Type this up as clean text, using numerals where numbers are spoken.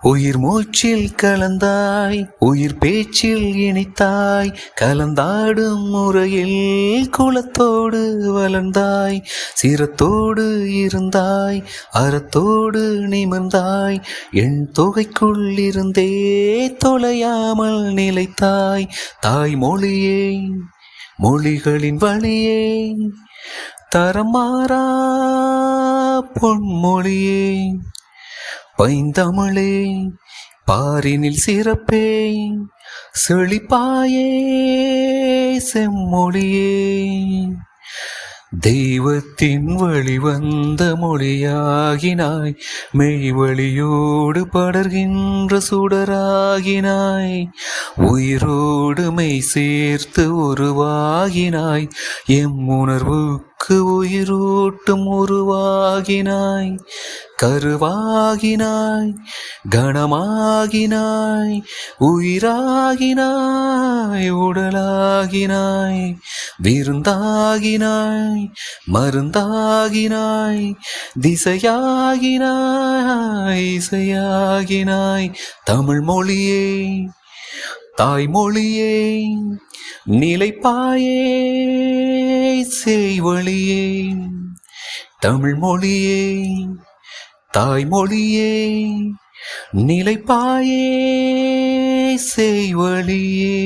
உயிர் மூச்சில் கலந்தாய், உயிர் பேச்சில் இனித்தாய், கலந்தாடும் முறையில் குலத்தோடு வளர்ந்தாய், சிரத்தோடு இருந்தாய், அறத்தோடு நிமிர்ந்தாய், என் தொகைக்குள் இருந்தே தொலையாமல் நிலைத்தாய். தாய்மொழியே, மொழிகளின் வழியே, தரமாறா பொன்மொழியே, பைந்தமிழே, பாரினில் சிறப்பே, செழிப்பாயே, செம்மொழியே, தெய்வத்தின் வழிவந்த மொழியாகினாய், மெய்வழியோடு படர்கின்ற சுடராகினாய், உயிரோடு மெய் சேர்த்து உருவாகினாய், எம் உணர்வுக்கு உயிரூட்டும் உருவாகினாய், கருவாகினாய், கணமாகினாய், உயிராகினாய், உடலாகினாய், விருந்தாகினாய், மருந்தாகினாய், திசையாகினாய், இசையாகினாய். தமிழ் மொழியே, தாய்மொழியே, நிலைப்பாயே, செய்வழியே, தமிழ் மொழியே, தாய்மொழியே, நிலைப்பாயே, செய்வழியே.